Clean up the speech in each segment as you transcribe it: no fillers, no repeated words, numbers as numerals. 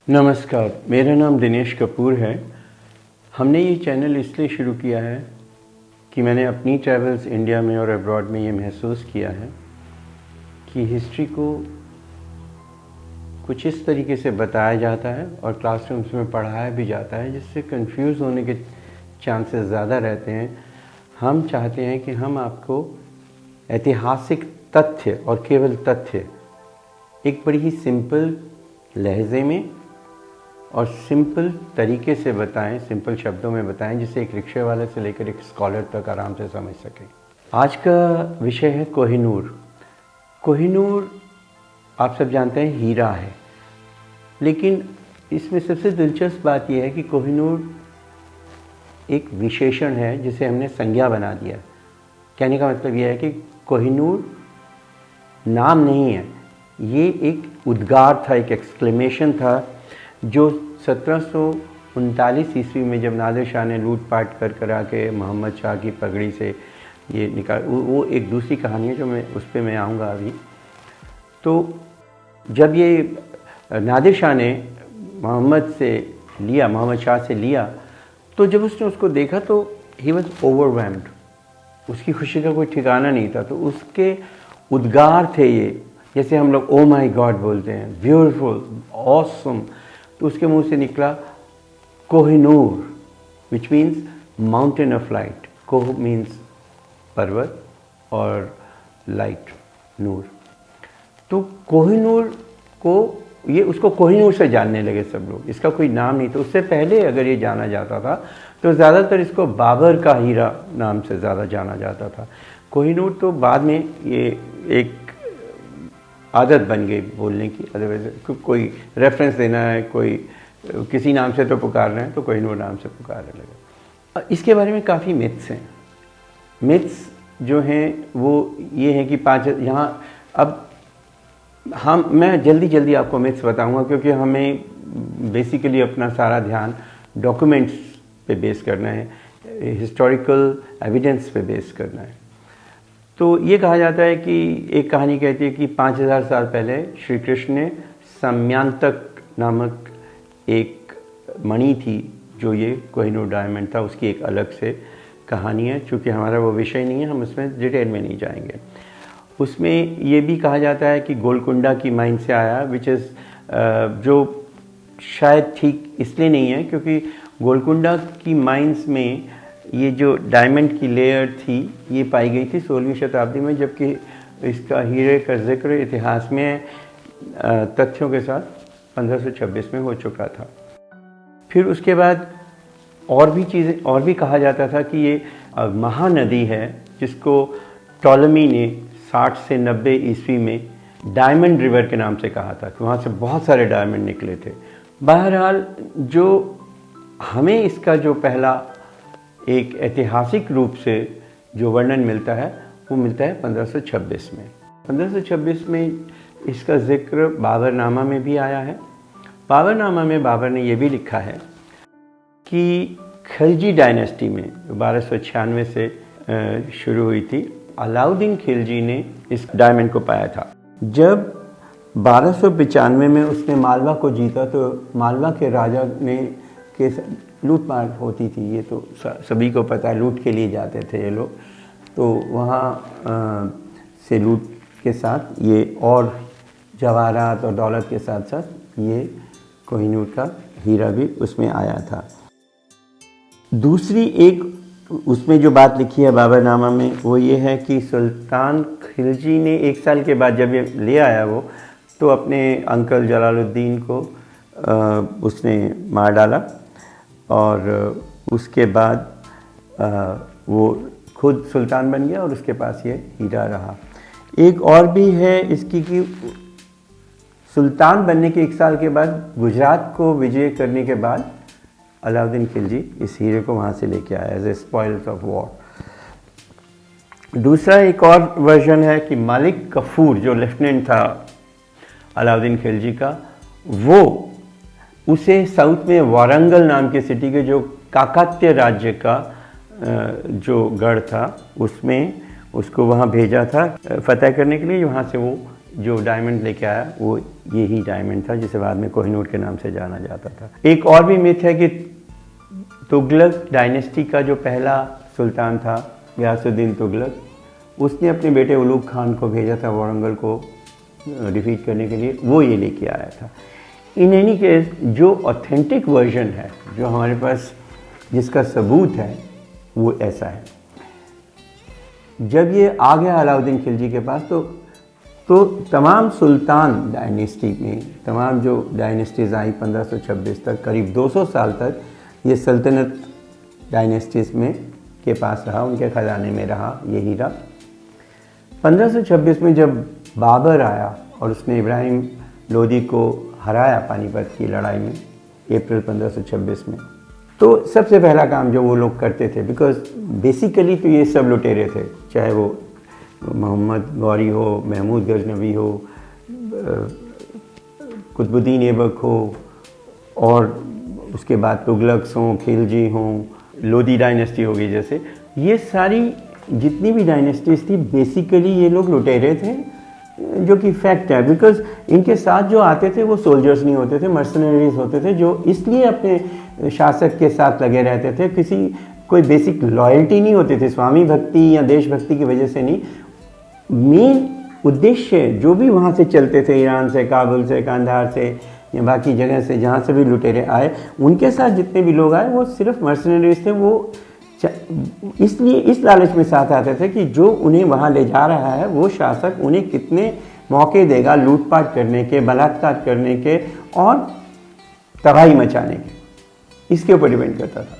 नमस्कार, मेरा नाम दिनेश कपूर है। हमने ये चैनल इसलिए शुरू किया है कि मैंने अपनी ट्रैवल्स इंडिया में और अब्रॉड में ये महसूस किया है कि हिस्ट्री को कुछ इस तरीके से बताया जाता है और क्लासरूम्स में पढ़ाया भी जाता है जिससे कंफ्यूज होने के चांसेस ज़्यादा रहते हैं। हम चाहते हैं कि हम आपको ऐतिहासिक तथ्य और केवल तथ्य एक बड़ी ही सिंपल लहजे में और सिंपल तरीके से बताएं, सिंपल शब्दों में बताएं, जिससे एक रिक्शे वाले से लेकर एक स्कॉलर तक आराम से समझ सकें। आज का विषय है कोहिनूर। कोहिनूर आप सब जानते हैं हीरा है, लेकिन इसमें सबसे दिलचस्प बात यह है कि कोहिनूर एक विशेषण है जिसे हमने संज्ञा बना दिया। कहने का मतलब यह है कि कोहिनूर नाम नहीं है, ये एक उद्गार था, एक एक्सक्लेमेशन था जो 1739 ईस्वी में जब नादिर शाह ने लूटपाट कर आके मोहम्मद शाह की पगड़ी से ये निकाल, वो एक दूसरी कहानी है जो उस पर मैं आऊँगा अभी। तो जब ये नादिर शाह ने मोहम्मद शाह से लिया, तो जब उसने उसको देखा तो ही वॉज ओवरवेल्म्ड, उसकी खुशी का कोई ठिकाना नहीं था। तो उसके उद्गार थे ये, जैसे हम लोग ओ माई गॉड बोलते हैं, ब्यूटीफुल, ऑसम। तो उसके मुंह से निकला Kohinoor, which means mountain of light. Koh means पर्वत और लाइट नूर। तो कोहिनूर को उसको कोहिनूर से जानने लगे सब लोग। इसका कोई नाम नहीं था। उससे पहले अगर ये जाना जाता था तो ज़्यादातर इसको बाबर का हीरा नाम से ज़्यादा जाना जाता था। कोहिनूर तो बाद में ये एक आदत बन गई बोलने की। अदरवाइज कोई रेफरेंस देना है, कोई किसी नाम से तो पुकार रहे हैं तो कोहिनूर नाम से पुकारने लगे। इसके बारे में काफ़ी मिथ्स हैं। मिथ्स जो हैं वो ये हैं कि यहाँ अब मैं जल्दी आपको मिथ्स बताऊंगा, क्योंकि हमें बेसिकली अपना सारा ध्यान डॉक्यूमेंट्स पे बेस करना है, हिस्टोरिकल एविडेंस पे बेस करना है। तो ये कहा जाता है कि एक कहानी कहती है कि 5000 साल पहले श्री कृष्ण ने सम्यांतक नामक एक मणि थी, जो ये कोहिनूर डायमंड था, उसकी एक अलग से कहानी है। चूँकि हमारा वो विषय नहीं है, हम उसमें डिटेल में नहीं जाएंगे। उसमें ये भी कहा जाता है कि गोलकुंडा की माइन से आया, विच इज़ जो शायद ठीक इसलिए नहीं है क्योंकि गोलकुंडा की माइंस में ये जो डायमंड की लेयर थी ये पाई गई थी 16वीं शताब्दी में, जबकि इसका हीरे का जिक्र इतिहास में तथ्यों के साथ 1526 में हो चुका था। फिर उसके बाद और भी कहा जाता था कि ये महानदी है जिसको टॉलमी ने 60 से 90 ईस्वी में डायमंड रिवर के नाम से कहा था, कि वहाँ से बहुत सारे डायमंड निकले थे। बहरहाल जो हमें इसका जो पहला एक ऐतिहासिक रूप से जो वर्णन मिलता है वो मिलता है 1526 में। 1526 में इसका जिक्र बाबरनामा में भी आया है। बाबरनामा में बाबर ने ये भी लिखा है कि खिलजी डायनेस्टी में 1296 से शुरू हुई थी, अलाउद्दीन खिलजी ने इस डायमंड को पाया था। जब 1295 में उसने मालवा को जीता तो मालवा के राजा ने के लूटपाट होती थी, ये तो सभी को पता है, लूट के लिए जाते थे ये लोग। तो वहाँ से लूट के साथ ये और जवाहरात और दौलत के साथ साथ ये कोहिनूर का हीरा भी उसमें आया था। दूसरी एक उसमें जो बात लिखी है बाबरनामा में वो ये है कि सुल्तान खिलजी ने 1 साल के बाद जब ये ले आया वो, तो अपने अंकल जलालुद्दीन को उसने मार डाला और उसके बाद वो खुद सुल्तान बन गया और उसके पास ये हीरा रहा। एक और भी है इसकी कि सुल्तान बनने के 1 साल के बाद गुजरात को विजय करने के बाद अलाउद्दीन खिलजी इस हीरे को वहाँ से लेके आया as a spoils of war. दूसरा एक और वर्जन है कि मालिक कफूर जो लेफ्टिनेंट था अलाउद्दीन खिलजी का, वो उसे साउथ में वारंगल नाम के सिटी के जो काकात्य राज्य का जो गढ़ था उसमें उसको वहाँ भेजा था फतेह करने के लिए। वहाँ से वो जो डायमंड लेके आया वो यही डायमंड था, जिसे बाद में कोहिनूर के नाम से जाना जाता था। एक और भी मिथ है कि तुगलक डायनेस्टी का जो पहला सुल्तान था गयासुद्दीन तुगलक, उसने अपने बेटे उलूग खान को भेजा था वारंगल को डिफीट करने के लिए, वो ये लेके आया था। इन एनी केस जो ऑथेंटिक वर्जन है, जो हमारे पास जिसका सबूत है, वो ऐसा है। जब ये आ गया अलाउद्दीन खिलजी के पास तो तमाम सुल्तान डायनेस्टी में, तमाम जो डायनेस्टीज़ आई 1526 तक, करीब 200 साल तक ये सल्तनत डायनेस्टीज़ में के पास रहा, उनके ख़जाने में रहा ये हीरा। 1526 में जब बाबर आया और उसने इब्राहिम लोदी को हराया पानीपत की लड़ाई में, अप्रैल 1526 में, तो सबसे पहला काम जो वो लोग करते थे, बिकॉज बेसिकली तो ये सब लुटेरे थे, चाहे वो मोहम्मद गौरी हो, महमूद गजनवी हो, कुतुबुद्दीन ऐबक हो, और उसके बाद तुगलक्स हों, खिलजी हों, लोदी डायनेस्टी हो गई, जैसे ये सारी जितनी भी डायनेस्टीज थी बेसिकली ये लोग लुटेरे थे, जो कि फैक्ट है। बिकॉज इनके साथ जो आते थे वो सोल्जर्स नहीं होते थे, मर्सनरीज होते थे, जो इसलिए अपने शासक के साथ लगे रहते थे, किसी कोई बेसिक लॉयल्टी नहीं होती थी, स्वामी भक्ति या देशभक्ति की वजह से नहीं। मेन उद्देश्य जो भी वहाँ से चलते थे, ईरान से, काबुल से, कांधार से या बाकी जगह से जहाँ से भी लुटेरे आए, उनके साथ जितने भी लोग आए वो सिर्फ मर्सनरीज थे। वो इसलिए इस लालच में साथ आते थे कि जो उन्हें वहाँ ले जा रहा है वो शासक उन्हें कितने मौके देगा लूटपाट करने के, बलात्कार करने के और तबाही मचाने के, इसके ऊपर डिपेंड करता था।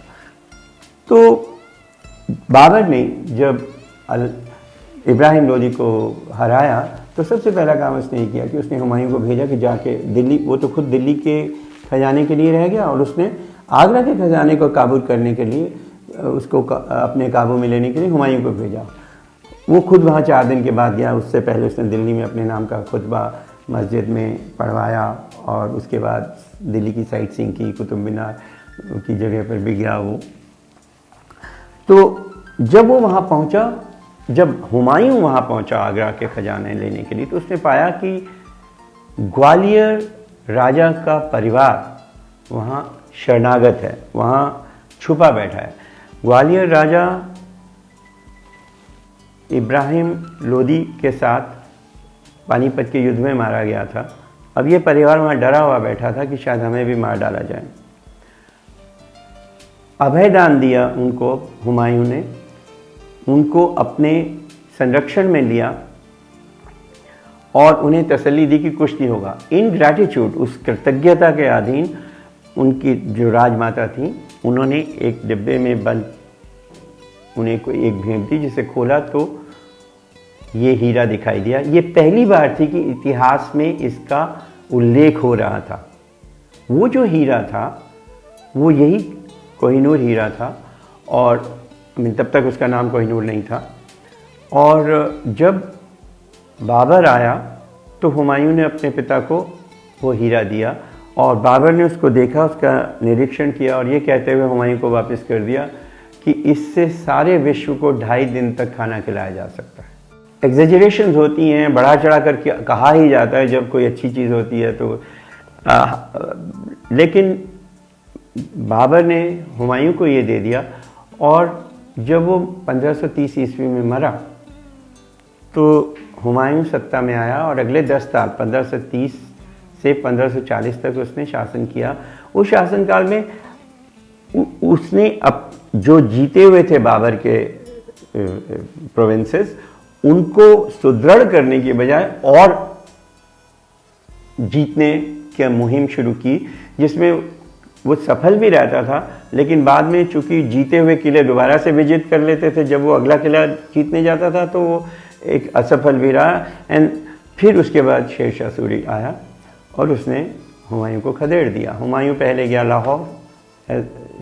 तो बाबर ने जब इब्राहिम लोदी को हराया तो सबसे पहला काम उसने ये किया कि उसने हुमायूं को भेजा कि जाके दिल्ली, वो तो खुद दिल्ली के खजाने के लिए रह गया और उसने आगरा के खजाने को काबू करने के लिए, उसको अपने काबू में लेने के लिए हुमायूं को भेजा। वो खुद वहाँ 4 दिन के बाद गया। उससे पहले उसने दिल्ली में अपने नाम का खुतबा मस्जिद में पढ़वाया और उसके बाद दिल्ली की साइट सीइंग की, कुतुब मीनार की जगह पर भी गया वो। तो जब वो वहाँ पहुँचा, जब हुमायूं वहाँ पहुँचा आगरा के खजाने लेने के लिए, तो उसने पाया कि ग्वालियर राजा का परिवार वहाँ शरणागत है, वहाँ छुपा बैठा है। ग्वालियर राजा इब्राहिम लोदी के साथ पानीपत के युद्ध में मारा गया था। अब ये परिवार वहाँ डरा हुआ बैठा था कि शायद हमें भी मार डाला जाए। अभय दान दिया उनको हुमायूं ने, उनको अपने संरक्षण में लिया और उन्हें तसल्ली दी कि कुछ नहीं होगा। इन ग्रैटिट्यूड, उस कृतज्ञता के अधीन उनकी जो राजमाता थी, उन्होंने एक डिब्बे में बंद उन्हें कोई एक भेंट दी, जिसे खोला तो ये हीरा दिखाई दिया। ये पहली बार थी कि इतिहास में इसका उल्लेख हो रहा था। वो जो हीरा था वो यही कोहिनूर हीरा था और तब तक उसका नाम कोहिनूर नहीं था। और जब बाबर आया तो हुमायूं ने अपने पिता को वो हीरा दिया और बाबर ने उसको देखा, उसका निरीक्षण किया और ये कहते हुए हुमायूं को वापस कर दिया कि इससे सारे विश्व को 2.5 दिन तक खाना खिलाया जा सकता है। एग्जेजरेशंस होती हैं, बढ़ा चढ़ा कर कहा ही जाता है जब कोई अच्छी चीज़ होती है तो लेकिन बाबर ने हुमायूं को ये दे दिया। और जब वो 1530 ईस्वी में मरा तो हुमायूं सत्ता में आया और अगले 10 साल 1530 से 1540 तक उसने शासन किया। उस शासनकाल में उसने अब जो जीते हुए थे बाबर के प्रोविंसेस, उनको सुदृढ़ करने के बजाय और जीतने की मुहिम शुरू की, जिसमें वो सफल भी रहता था। लेकिन बाद में चूंकि जीते हुए किले दोबारा से विजिट कर लेते थे, जब वो अगला किला जीतने जाता था तो वो एक असफल भी रहा। एंड फिर उसके बाद शेरशाह सूरी आया और उसने हुमायूं को खदेड़ दिया। हुमायूं पहले गया लाहौर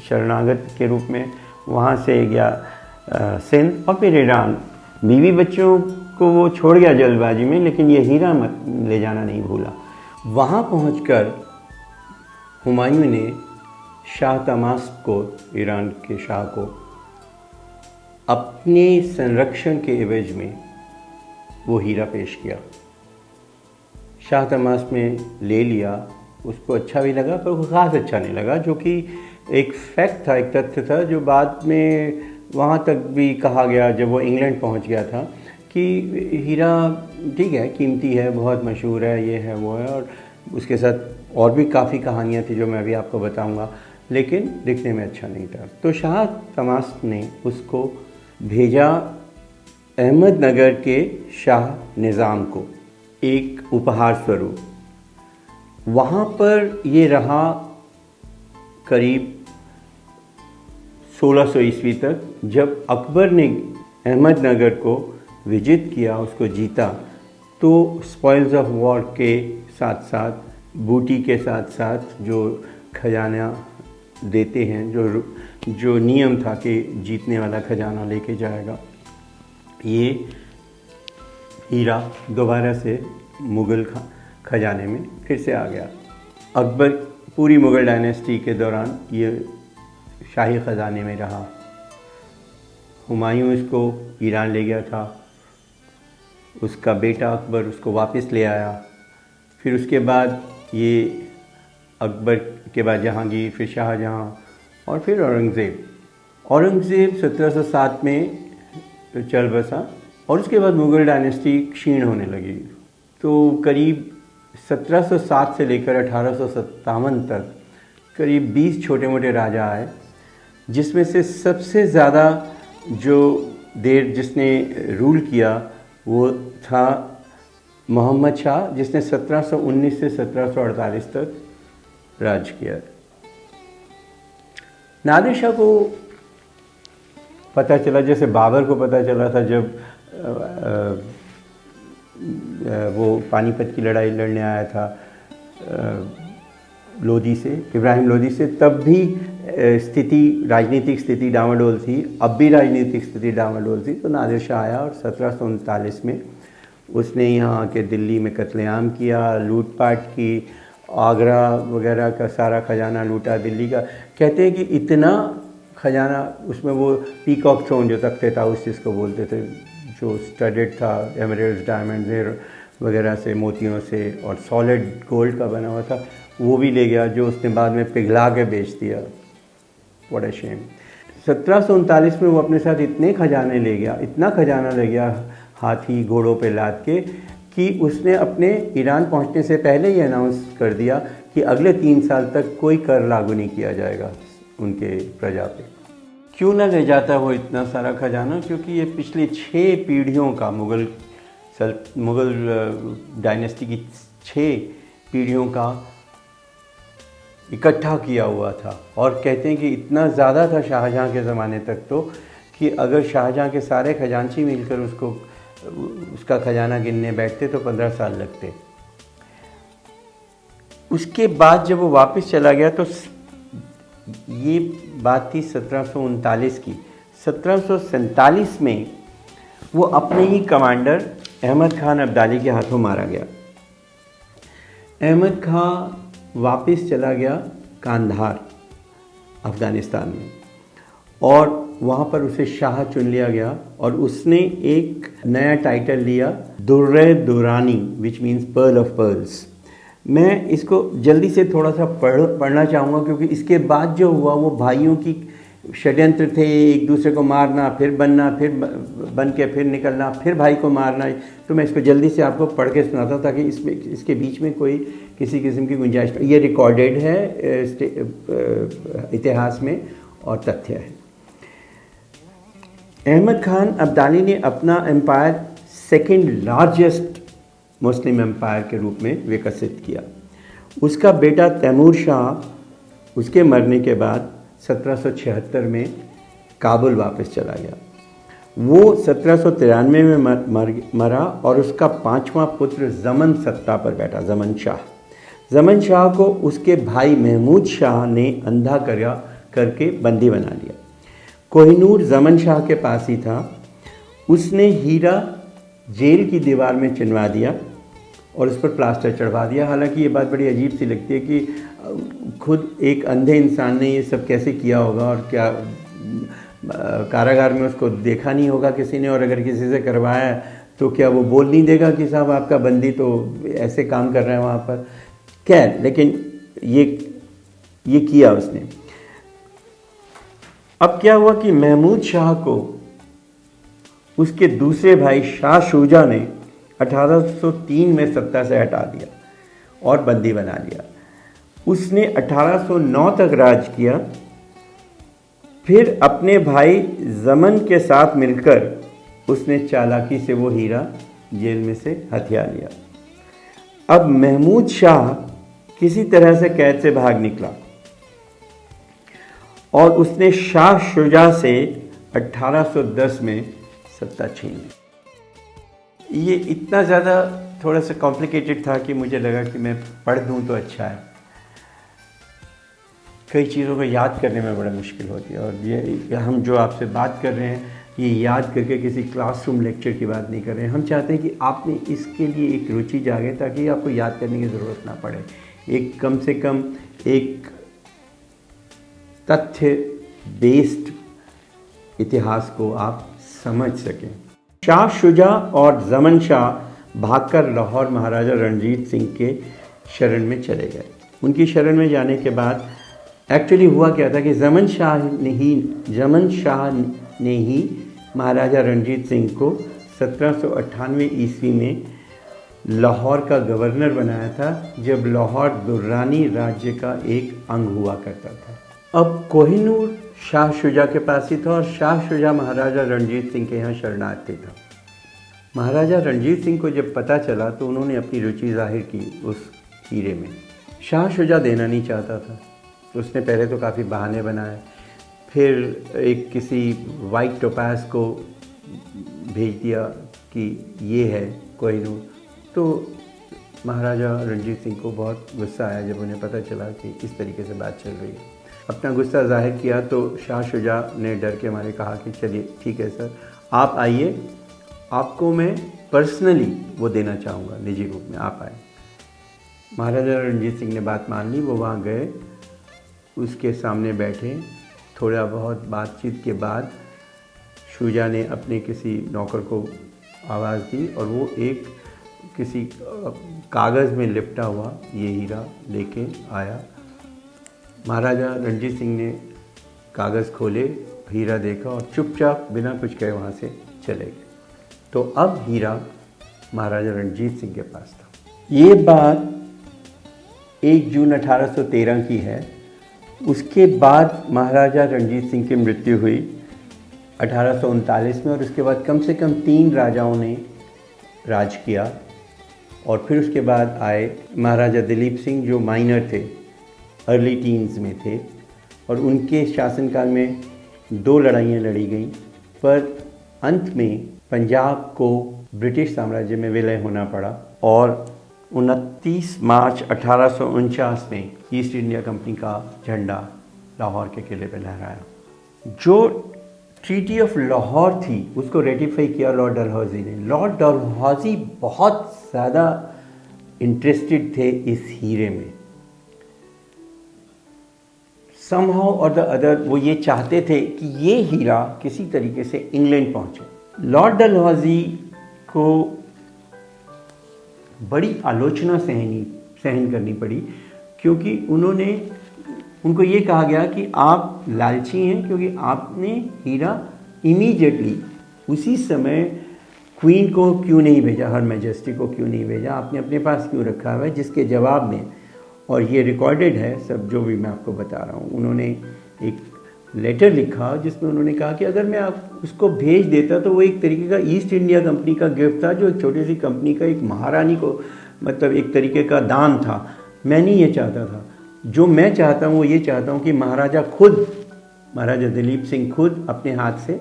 शरणागत के रूप में, वहाँ से गया सिंध और फिर ईरान। बीवी बच्चों को वो छोड़ गया जल्दबाजी में, लेकिन ये हीरा मत ले जाना नहीं भूला। वहाँ पहुँचकर हुमायूं ने शाह तमास्क को, ईरान के शाह को, अपने संरक्षण के एवज में वो हीरा पेश किया। शाह तमाश में ले लिया। उसको अच्छा भी लगा पर ख़ास अच्छा नहीं लगा, जो कि एक फैक्ट था, एक तथ्य था जो बाद में वहाँ तक भी कहा गया जब वो इंग्लैंड पहुँच गया था कि हीरा ठीक है, कीमती है, बहुत मशहूर है, ये है वो है, और उसके साथ और भी काफ़ी कहानियाँ थी जो मैं अभी आपको बताऊँगा, लेकिन दिखने में अच्छा नहीं था। तो शाह तमाश ने उसको भेजा अहमदनगर के शाह निज़ाम को एक उपहार स्वरूप। वहाँ पर ये रहा करीब 1600 ईस्वी तक। जब अकबर ने अहमदनगर को विजित किया, उसको जीता, तो स्पॉइल्स ऑफ वॉर के साथ साथ, बूटी के साथ साथ जो खजाना देते हैं, जो नियम था कि जीतने वाला खजाना लेके जाएगा, ये हीरा दोबारा से मुग़ल खजाने में फिर से आ गया। अकबर पूरी मुग़ल डायनेस्टी के दौरान ये शाही ख़जाने में रहा। हुमायूं इसको ईरान ले गया था, उसका बेटा अकबर उसको वापस ले आया। फिर उसके बाद ये अकबर के बाद जहांगीर, फिर शाहजहां और फिर औरंगज़ेब 1707 में चल बसा और उसके बाद मुग़ल डायनेस्टी क्षीण होने लगी। तो करीब 1707 से लेकर 1857 तक करीब 20 छोटे मोटे राजा आए, जिसमें से सबसे ज़्यादा जो देर जिसने रूल किया वो था मोहम्मद शाह, जिसने 1719 से 1748 तक राज किया। नादिर शाह को पता चला, जैसे बाबर को पता चला था जब वो पानीपत की लड़ाई लड़ने आया था लोधी से, इब्राहिम लोधी से, तब भी राजनीतिक स्थिति डामाडोल थी, अब भी राजनीतिक स्थिति डामाडोल थी। तो नादिर शाह आया और 1739 में उसने यहाँ आके दिल्ली में कत्लेआम किया, लूटपाट की, आगरा वगैरह का सारा खजाना लूटा दिल्ली का। कहते हैं कि इतना खजाना, उसमें वो पीकॉक थ्रोन जो तख्ते था उस चीज़ को बोलते थे, जो स्टडेड था एमरेल्ड्स, डायमंड्स वगैरह से, मोतियों से, और सॉलिड गोल्ड का बना हुआ था, वो भी ले गया, जो उसने बाद में पिघला के बेच दिया। What a shame. 1739 में वो अपने साथ इतने खजाने ले गया, इतना खजाना ले गया हाथी घोड़ों पे लाद के, कि उसने अपने ईरान पहुंचने से पहले ही अनाउंस कर दिया कि अगले 3 साल तक कोई कर लागू नहीं किया जाएगा उनके प्रजा पे। क्यों ना ले जाता वो इतना सारा खजाना? क्योंकि ये पिछली 6 पीढ़ियों का मुग़ल डायनेस्टी की 6 पीढ़ियों का इकट्ठा किया हुआ था। और कहते हैं कि इतना ज़्यादा था शाहजहां के ज़माने तक तो, कि अगर शाहजहां के सारे खजांची मिलकर उसका खजाना गिनने बैठते तो 15 साल लगते। उसके बाद जब वो वापस चला गया, तो ये बात थी 1739 की। 1747 में वो अपने ही कमांडर अहमद खान अब्दाली के हाथों मारा गया। अहमद खान वापस चला गया कांधार अफ़गानिस्तान में, और वहाँ पर उसे शाह चुन लिया गया, और उसने एक नया टाइटल लिया, Durre Durrani, which means pearl of pearls. मैं इसको जल्दी से थोड़ा सा पढ़ना चाहूँगा, क्योंकि इसके बाद जो हुआ वो भाइयों की षड्यंत्र थे, एक दूसरे को मारना, फिर बनना, फिर बन के फिर निकलना, फिर भाई को मारना। तो मैं इसको जल्दी से आपको पढ़ के सुनाता हूँ, ताकि इसके बीच में कोई किसी किस्म की गुंजाइश। ये रिकॉर्डेड है इतिहास में और तथ्य है। अहमद खान अब्दाली ने अपना empire second largest Muslim empire के रूप में विकसित किया। उसका बेटा तैमूर शाह उसके मरने के बाद 1776 में काबुल वापस चला गया। वो 1793 में मरा, और उसका 5वां पुत्र ज़मन सत्ता पर बैठा, ज़मन शाह को उसके भाई महमूद शाह ने अंधा करके बंदी बना लिया। कोहिनूर ज़मन शाह के पास ही था। उसने हीरा जेल की दीवार में चिनवा दिया और उस पर प्लास्टर चढ़वा दिया। हालांकि ये बात बड़ी अजीब सी लगती है कि खुद एक अंधे इंसान ने ये सब कैसे किया होगा, और क्या कारागार में उसको देखा नहीं होगा किसी ने, और अगर किसी से करवाया तो क्या वो बोल नहीं देगा कि साहब आपका बंदी तो ऐसे काम कर रहे हैं वहाँ पर? खैर, लेकिन ये किया उसने। अब क्या हुआ कि महमूद शाह को उसके दूसरे भाई शाह शुजा ने 1803 में सत्ता से हटा दिया और बंदी बना लिया। उसने 1809 तक राज किया। फिर अपने भाई जमन के साथ मिलकर उसने चालाकी से वो हीरा जेल में से हथिया लिया। अब महमूद शाह किसी तरह से कैद से भाग निकला और उसने शाह शुजा से 1810 में सत्ता छीन ली। ये इतना ज़्यादा थोड़ा सा कॉम्प्लिकेटेड था कि मुझे लगा कि मैं पढ़ दूं तो अच्छा है। कई चीज़ों को याद करने में बड़ा मुश्किल होती है, और ये हम जो आपसे बात कर रहे हैं ये याद करके किसी क्लासरूम लेक्चर की बात नहीं कर रहे हैं। हम चाहते हैं कि आपने इसके लिए एक रुचि जागे ताकि आपको याद करने की ज़रूरत ना पड़े। एक कम से कम एक तथ्य बेस्ड इतिहास को आप समझ सकें। शाह शुजा और जमन शाह भागकर लाहौर महाराजा रणजीत सिंह के शरण में चले गए। उनकी शरण में जाने के बाद एक्चुअली हुआ क्या था कि जमन शाह ने ही महाराजा रणजीत सिंह को 1798 ईस्वी में लाहौर का गवर्नर बनाया था, जब लाहौर दुर्रानी राज्य का एक अंग हुआ करता था। अब कोहिनूर शाह शुजा के पास ही था और शाह शुजा महाराजा रणजीत सिंह के यहाँ शरणार्थी था। महाराजा रणजीत सिंह को जब पता चला तो उन्होंने अपनी रुचि जाहिर की उस हीरे में। शाह शुजा देना नहीं चाहता था, तो उसने पहले तो काफ़ी बहाने बनाए, फिर एक किसी वाइट टोपास को भेज दिया कि ये है कोहिनूर। तो महाराजा रणजीत सिंह को बहुत गुस्सा आया जब उन्हें पता चला कि इस तरीके से बात चल रही है। अपना गुस्सा जाहिर किया तो शाह शुजा ने डर के मारे कहा कि चलिए ठीक है सर, आप आइए, आपको मैं पर्सनली वो देना चाहूँगा, निजी रूप में आप आए। महाराजा रणजीत सिंह ने बात मान ली। वो वहाँ गए, उसके सामने बैठे, थोड़ा बहुत बातचीत के बाद शुजा ने अपने किसी नौकर को आवाज़ दी और वो एक किसी कागज़ में लिपटा हुआ ये हीरा लेके आया। महाराजा रणजीत सिंह ने कागज़ खोले, हीरा देखा और चुपचाप बिना कुछ कहे वहाँ से चले गए। तो अब हीरा महाराजा रणजीत सिंह के पास था। ये बात 1 जून 1813 की है। उसके बाद महाराजा रणजीत सिंह की मृत्यु हुई 1839 में, और उसके बाद कम से कम 3 राजाओं ने राज किया। और फिर उसके बाद आए महाराजा दिलीप सिंह जो माइनर थे, अर्ली टीन्स में थे, और उनके शासनकाल में 2 लड़ाइयाँ लड़ी गईं, पर अंत में पंजाब को ब्रिटिश साम्राज्य में विलय होना पड़ा और 29 मार्च 1849 में ईस्ट इंडिया कंपनी का झंडा लाहौर के किले पर लहराया। जो ट्रीटी ऑफ लाहौर थी उसको रेटिफाई किया लॉर्ड डलहौजी ने। लॉर्ड डलहौजी बहुत ज़्यादा इंटरेस्टेड थे इस हीरे में। समहाउ और द अदर वो ये चाहते थे कि ये हीरा किसी तरीके से इंग्लैंड पहुंचे। लॉर्ड डलहौजी को बड़ी आलोचना सहन करनी पड़ी, क्योंकि उनको ये कहा गया कि आप लालची हैं, क्योंकि आपने हीरा इमीडिएटली उसी समय क्वीन को क्यों नहीं भेजा, हर मैजेस्टी को क्यों नहीं भेजा, आपने अपने पास क्यों रखा हुआ है। जिसके जवाब में, और ये रिकॉर्डेड है सब जो भी मैं आपको बता रहा हूँ, उन्होंने एक लेटर लिखा जिसमें उन्होंने कहा कि अगर मैं आप उसको भेज देता तो वो एक तरीके का ईस्ट इंडिया कंपनी का गिफ्ट था, जो एक छोटी सी कंपनी का एक महारानी को मतलब एक तरीके का दान था। मैं नहीं ये चाहता था। जो मैं चाहता हूँ वो ये चाहता हूँ कि महाराजा दिलीप सिंह खुद अपने हाथ से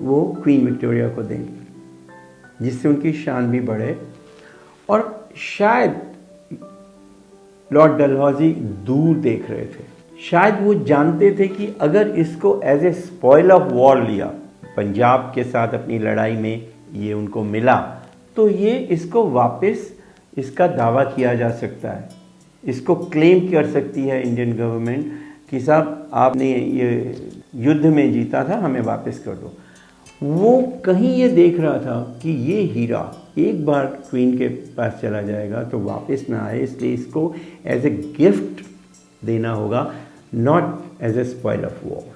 वो क्वीन विक्टोरिया को दें, जिससे उनकी शान भी बढ़े। और शायद लॉर्ड डलहौजी दूर देख रहे थे, शायद वो जानते थे कि अगर इसको as a spoil of war लिया, पंजाब के साथ अपनी लड़ाई में ये उनको मिला, तो ये इसको वापस इसका दावा किया जा सकता है, इसको क्लेम कर सकती है इंडियन गवर्नमेंट कि साहब आपने ये युद्ध में जीता था, हमें वापस कर दो। वो कहीं ये देख रहा था कि ये हीरा एक बार क्वीन के पास चला जाएगा तो वापस ना आए, इसलिए इसको एज ए गिफ्ट देना होगा, not as a spoil of war.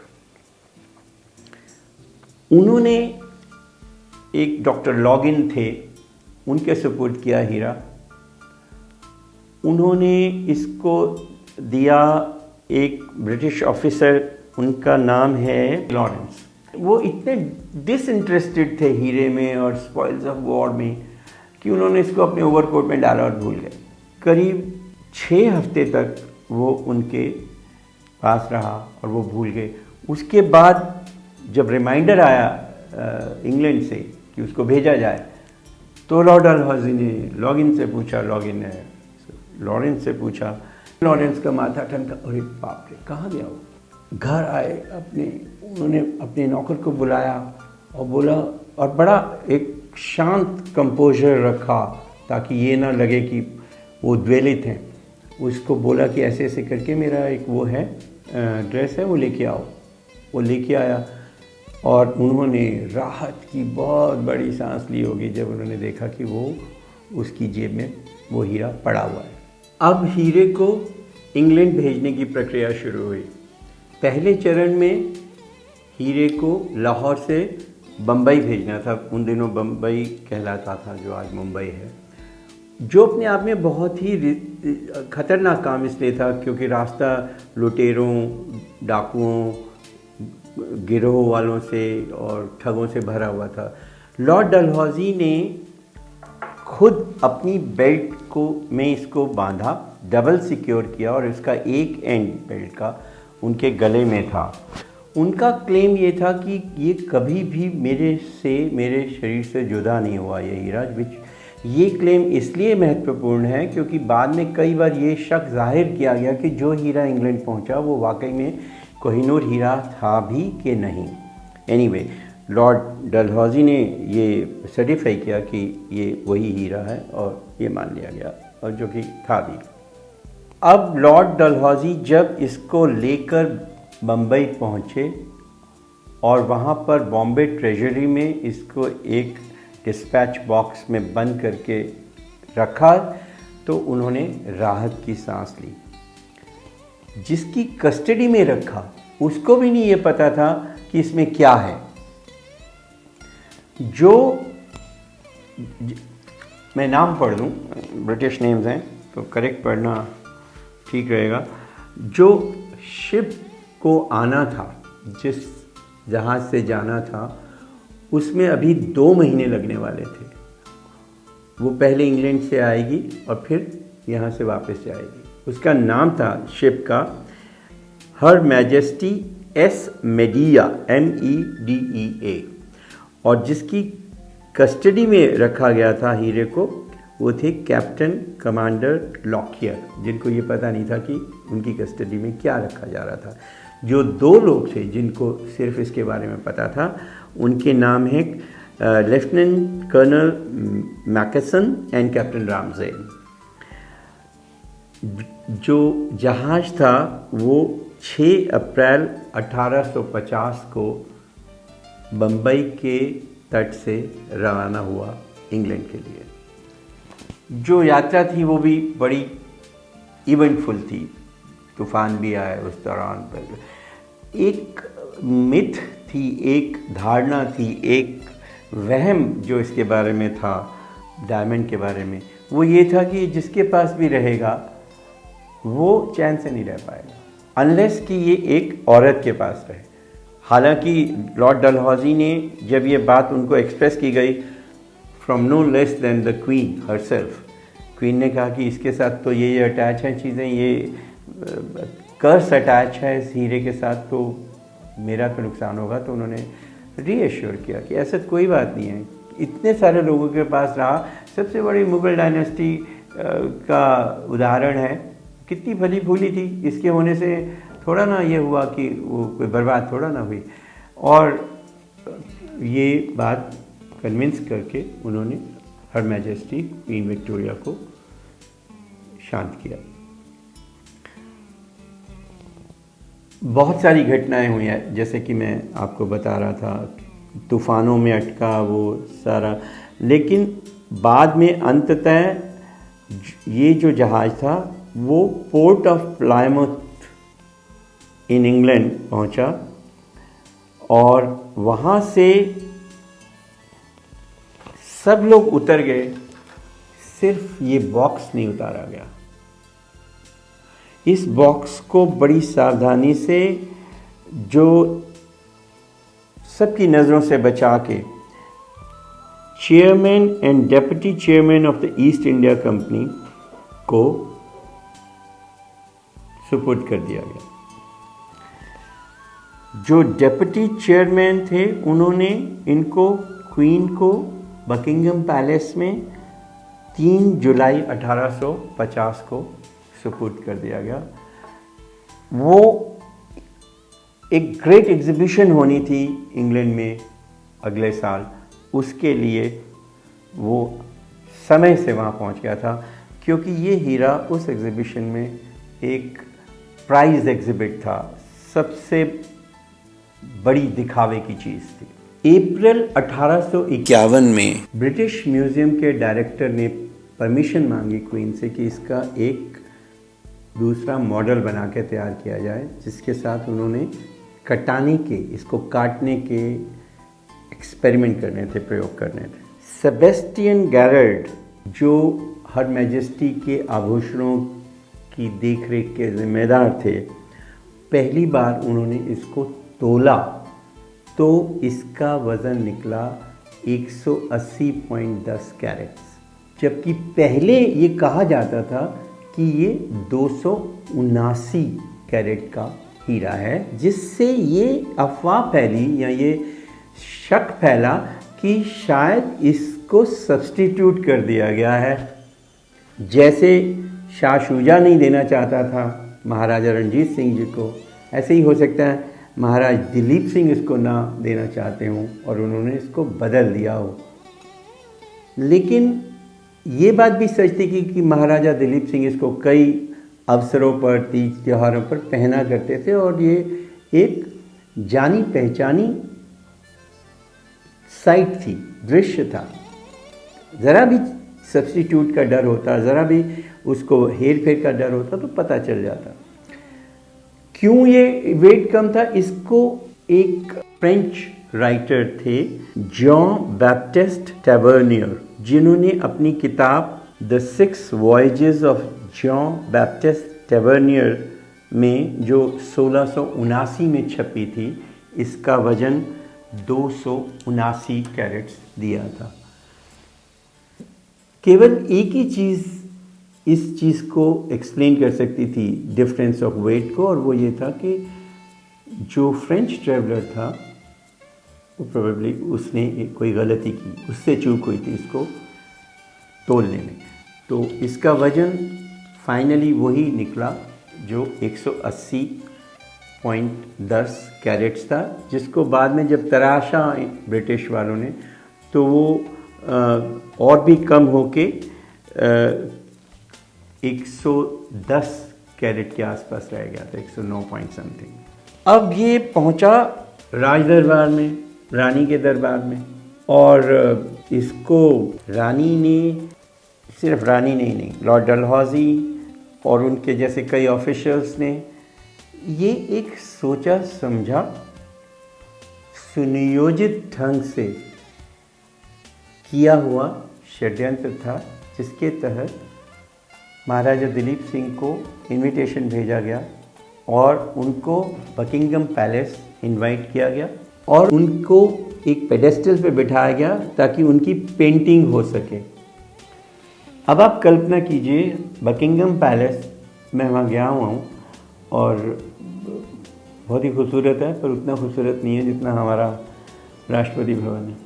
उन्होंने एक डॉक्टर लॉगिन थे, उनके सपोर्ट किया हीरा। उन्होंने इसको दिया एक ब्रिटिश ऑफिसर, उनका नाम है लॉरेंस। वो इतने डिसइंटरेस्टेड थे हीरे में और स्पॉइल्स ऑफ वॉर में कि उन्होंने इसको अपने ओवरकोट में डाला और भूल गए। करीब 6 हफ्ते तक वो उनके पास रहा और वो भूल गए। उसके बाद जब रिमाइंडर आया इंग्लैंड से कि उसको भेजा जाए, तो लॉर्ड डलहौजी ने लॉगिन से पूछा, लॉगिन ने लॉरेंस से पूछा। लॉरेंस का माथा ठनका, अरे बाप रे, कहाँ गया वो? घर आए उन्होंने अपने नौकर को बुलाया और बोला, और बड़ा एक शांत कंपोजर रखा ताकि ये ना लगे कि वो द्वेलित हैं। उसको बोला कि ऐसे ऐसे करके मेरा एक वो है ड्रेस है, वो लेके आओ। वो लेके आया और उन्होंने राहत की बहुत बड़ी सांस ली होगी जब उन्होंने देखा कि वो उसकी जेब में वो हीरा पड़ा हुआ है। अब हीरे को इंग्लैंड भेजने की प्रक्रिया शुरू हुई। पहले चरण में हीरे को लाहौर से बम्बई भेजना था। उन दिनों बम्बई कहलाता था, जो आज मुंबई है, जो अपने आप में बहुत ही खतरनाक काम इसलिए था क्योंकि रास्ता लुटेरों, डाकुओं, गिरोह वालों से और ठगों से भरा हुआ था। लॉर्ड डलहौजी ने खुद अपनी बेल्ट को में इसको बांधा, डबल सिक्योर किया और इसका एक एंड बेल्ट का उनके गले में था। उनका क्लेम ये था कि ये कभी भी मेरे शरीर से जुदा नहीं हुआ ये हीरा। ये क्लेम इसलिए महत्वपूर्ण है क्योंकि बाद में कई बार ये शक जाहिर किया गया कि जो हीरा इंग्लैंड पहुंचा वो वाकई में कोहिनूर हीरा था भी कि नहीं। एनीवे, लॉर्ड डलहौजी ने ये सर्टिफाई किया कि ये वही हीरा है और ये मान लिया गया, और जो कि था भी। अब लॉर्ड डलहौजी जब इसको लेकर बम्बई पहुँचे और वहाँ पर बॉम्बे ट्रेजरी में इसको एक डिस्पैच बॉक्स में बंद करके रखा, तो उन्होंने राहत की सांस ली। जिसकी कस्टडी में रखा उसको भी नहीं ये पता था कि इसमें क्या है। मैं नाम पढ़ दूँ, ब्रिटिश नेम्स हैं तो करेक्ट पढ़ना ठीक रहेगा। जो शिप को आना था, जिस जहाज़ से जाना था, उसमें अभी 2 महीने लगने वाले थे। वो पहले इंग्लैंड से आएगी और फिर यहाँ से वापस जाएगी। उसका नाम था शिप का हर मैजेस्टी एस मेडिया, MEDEA, और जिसकी कस्टडी में रखा गया था हीरे को, वो थे कैप्टन कमांडर लॉकियर, जिनको ये पता नहीं था कि उनकी कस्टडी में क्या रखा जा रहा था। जो 2 लोग थे जिनको सिर्फ इसके बारे में पता था, उनके नाम हैं lieutenant colonel Mackeson and captain Ramsay. जो जहाज़ था वो 6 अप्रैल 1850 को बम्बई के तट से रवाना हुआ इंग्लैंड के लिए। जो यात्रा थी वो भी बड़ी इवेंटफुल थी। तूफान भी आए उस दौरान पर। एक मिथ थी, एक धारणा थी, एक वहम जो इसके बारे में था, डायमंड के बारे में, वो ये था कि जिसके पास भी रहेगा वो चैन से नहीं रह पाएगा अनलेस कि ये एक औरत के पास रहे। हालांकि लॉर्ड डलहौजी ने जब ये बात उनको एक्सप्रेस की गई from no less than the queen herself, queen ने कहा कि इसके साथ तो ये अटैच हैं चीज़ें, ये कर्स अटैच है इस हीरे के साथ, तो मेरा तो नुकसान होगा। तो उन्होंने रीएश्योर किया कि ऐसा कोई बात नहीं है, इतने सारे लोगों के पास रहा। सबसे बड़ी मुग़ल डायनेस्टी का उदाहरण है, कितनी भली भूली थी, इसके होने से थोड़ा ना ये हुआ कि वो कोई बर्बाद थोड़ा ना हुई। और ये बात कन्विंस करके उन्होंने हर मैजेस्टी क्वीन विक्टोरिया को शांत किया। बहुत सारी घटनाएं हुई हैं, जैसे कि मैं आपको बता रहा था तूफ़ानों में अटका वो सारा। लेकिन बाद में अंततः ये जो जहाज़ था वो port of Plymouth in England पहुंचा और वहाँ से सब लोग उतर गए, सिर्फ ये बॉक्स नहीं उतारा गया। इस बॉक्स को बड़ी सावधानी से, जो सबकी नज़रों से बचा के, chairman and deputy chairman of the east India company को सुपुर्द कर दिया गया। जो डेप्यूटी चेयरमैन थे उन्होंने इनको क्वीन को बकिंगम पैलेस में 3 जुलाई 1850 को सुपुर्द कर दिया गया। वो एक ग्रेट एग्जीबिशन होनी थी इंग्लैंड में अगले साल, उसके लिए वो समय से वहाँ पहुँच गया था, क्योंकि ये हीरा उस एग्जीबिशन में एक प्राइज एग्जिबिट था, सबसे बड़ी दिखावे की चीज़ थी। अप्रैल 1851 में ब्रिटिश म्यूज़ियम के डायरेक्टर ने परमिशन मांगी क्वीन से कि इसका एक दूसरा मॉडल बना के तैयार किया जाए, जिसके साथ उन्होंने कटाने के, इसको काटने के एक्सपेरिमेंट करने थे, प्रयोग करने थे। सेबेस्टियन गैरल्ड, जो हर मैजेस्टी के आभूषणों की देखरेख के जिम्मेदार थे, पहली बार उन्होंने इसको तोला तो इसका वज़न निकला 180.10 कैरेट्स, जबकि पहले ये कहा जाता था कि ये 279 कैरेट का हीरा है, जिससे ये अफवाह फैली या ये शक फैला कि शायद इसको सब्स्टिट्यूट कर दिया गया है। जैसे शाह शुजा नहीं देना चाहता था महाराजा रणजीत सिंह जी को, ऐसे ही हो सकता है महाराज दिलीप सिंह इसको ना देना चाहते हों और उन्होंने इसको बदल दिया हो। लेकिन ये बात भी सच थी कि महाराजा दिलीप सिंह इसको कई अवसरों पर, तीज त्योहारों पर पहना करते थे और ये एक जानी पहचानी साइट थी, दृश्य था। ज़रा भी सब्स्टिट्यूट का डर होता, ज़रा भी उसको हेर फेर का डर होता तो पता चल जाता। क्यों ये वेट कम था, इसको एक फ्रेंच राइटर थे जॉन बैप्टिस्ट टैवर्नियर, जिन्होंने अपनी किताब the 6 voyages of Jean Baptiste Tavernier में, जो 1679 में छपी थी, इसका वजन 279 कैरेट्स दिया था। केवल एक ही चीज़ इस चीज़ को एक्सप्लेन कर सकती थी, डिफरेंस ऑफ वेट को, और वो ये था कि जो फ्रेंच ट्रैवलर था वो प्रोबेबली उसने कोई गलती की, उससे चूक हुई थी इसको तोलने में, तो इसका वज़न फाइनली वही निकला जो 180.10 कैरेट्स था, जिसको बाद में जब तराशा ब्रिटिश वालों ने तो वो और भी कम होके 110 कैरेट के आसपास रह गया था, 109 पॉइंट समथिंग। अब ये पहुंचा राज दरबार में, रानी के दरबार में, और इसको रानी ने, सिर्फ रानी ने ही नहीं, लॉर्ड डलहौजी और उनके जैसे कई ऑफिशियल्स ने, ये एक सोचा समझा सुनियोजित ढंग से किया हुआ षड्यंत्र था, जिसके तहत महाराजा दिलीप सिंह को इनविटेशन भेजा गया और उनको बकिंगम पैलेस इनवाइट किया गया और उनको एक पेडेस्टल पे बिठाया गया ताकि उनकी पेंटिंग हो सके। अब आप कल्पना कीजिए, बकिंगम पैलेस, मैं वहाँ गया हुआ हूँ और बहुत ही खूबसूरत है, पर उतना खूबसूरत नहीं है जितना हमारा राष्ट्रपति भवन है।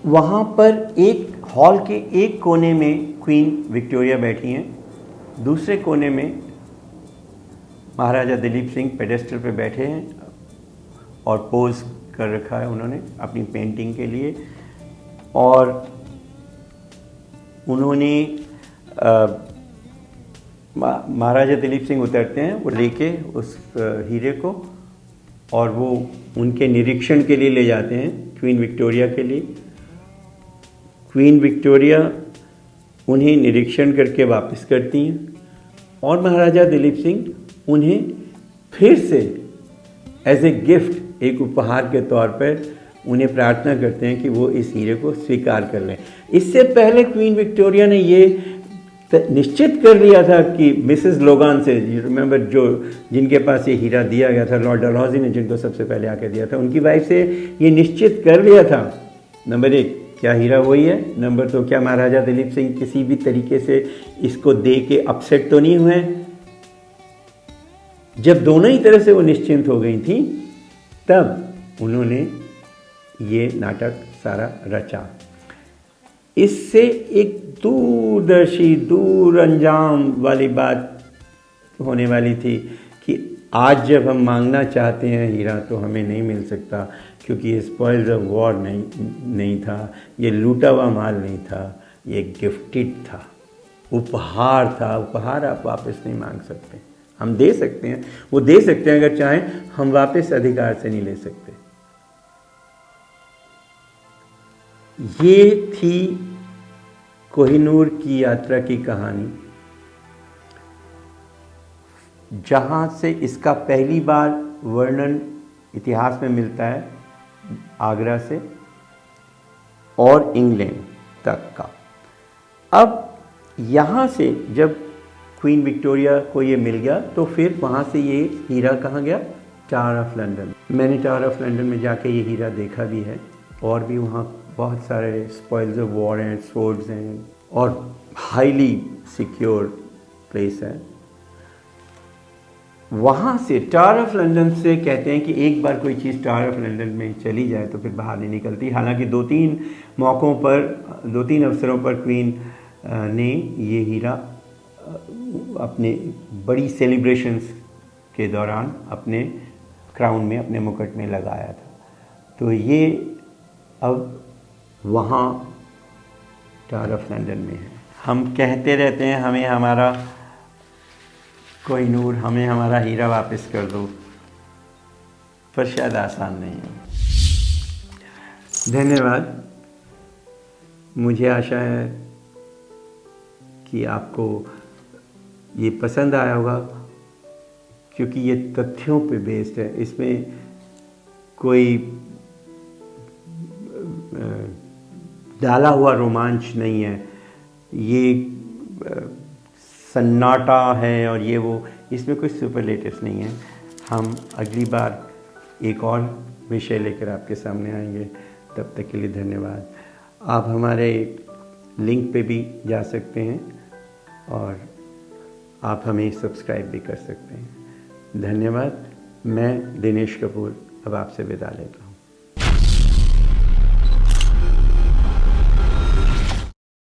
वहाँ पर एक हॉल के एक कोने में क्वीन विक्टोरिया बैठी हैं, दूसरे कोने में महाराजा दिलीप सिंह पेडेस्टल पे बैठे हैं और पोज कर रखा है उन्होंने अपनी पेंटिंग के लिए, और उन्होंने महाराजा दिलीप सिंह उतरते हैं, वो लेके उस हीरे को और वो उनके निरीक्षण के लिए ले जाते हैं क्वीन विक्टोरिया के लिए। क्वीन विक्टोरिया उन्हें निरीक्षण करके वापस करती हैं और महाराजा दिलीप सिंह उन्हें फिर से एज ए गिफ्ट, एक उपहार के तौर पर उन्हें प्रार्थना करते हैं कि वो इस हीरे को स्वीकार कर लें। इससे पहले क्वीन विक्टोरिया ने ये निश्चित कर लिया था कि मिसेस लोगान से, यू रिमेंबर, जो जिनके पास ये हीरा दिया गया था, लॉर्ड डलहौजी ने जिनको सबसे पहले आके दिया था, उनकी वाइफ से ये निश्चित कर लिया था, नंबर 1, क्या हीरा वही है, नंबर 2, क्या महाराजा दिलीप सिंह किसी भी तरीके से इसको दे के अपसेट तो नहीं हुए। जब दोनों ही तरह से वो निश्चिंत हो गई थी, तब उन्होंने ये नाटक सारा रचा। इससे एक दूरदर्शी, दूर अंजाम वाली बात होने वाली थी कि आज जब हम मांगना चाहते हैं हीरा तो हमें नहीं मिल सकता, क्योंकि ये स्पॉइल्स ऑफ वॉर नहीं था, ये लूटा हुआ माल नहीं था, ये गिफ्टेड था, उपहार था। उपहार आप वापस नहीं मांग सकते, हम दे सकते हैं, वो दे सकते हैं अगर चाहें, हम वापस अधिकार से नहीं ले सकते। ये थी कोहिनूर की यात्रा की कहानी, जहाँ से इसका पहली बार वर्णन इतिहास में मिलता है आगरा से और इंग्लैंड तक का। अब यहाँ से जब क्वीन विक्टोरिया को ये मिल गया तो फिर वहाँ से ये हीरा कहाँ गया, टावर ऑफ लंदन। मैंने टावर ऑफ लंदन में जाके ये हीरा देखा भी है, और भी वहाँ बहुत सारे स्पॉइल्स ऑफ वॉर हैं, स्वॉर्ड्स हैं, और हाईली सिक्योर प्लेस है। वहाँ से टावर ऑफ लंदन से कहते हैं कि एक बार कोई चीज़ टावर ऑफ लंदन में चली जाए तो फिर बाहर नहीं निकलती। हालांकि 2-3 मौक़ों पर, 2-3 अवसरों पर क्वीन ने ये हीरा अपने बड़ी सेलिब्रेशंस के दौरान अपने क्राउन में, अपने मुकुट में लगाया था। तो ये अब वहाँ टावर ऑफ लंदन में है। हम कहते रहते हैं हमें हमारा कोहिनूर, हमें हमारा हीरा वापस कर दो, पर शायद आसान नहीं है। धन्यवाद। मुझे आशा है कि आपको ये पसंद आया होगा, क्योंकि ये तथ्यों पे बेस्ड है, इसमें कोई डाला हुआ रोमांच नहीं है, ये सन्नाटा है और ये वो, इसमें कोई सुपरलेटिव्स नहीं है। हम अगली बार एक और विषय लेकर आपके सामने आएंगे। तब तक के लिए धन्यवाद। आप हमारे लिंक पे भी जा सकते हैं और आप हमें सब्सक्राइब भी कर सकते हैं। धन्यवाद। मैं दिनेश कपूर अब आपसे विदा लेता हूँ।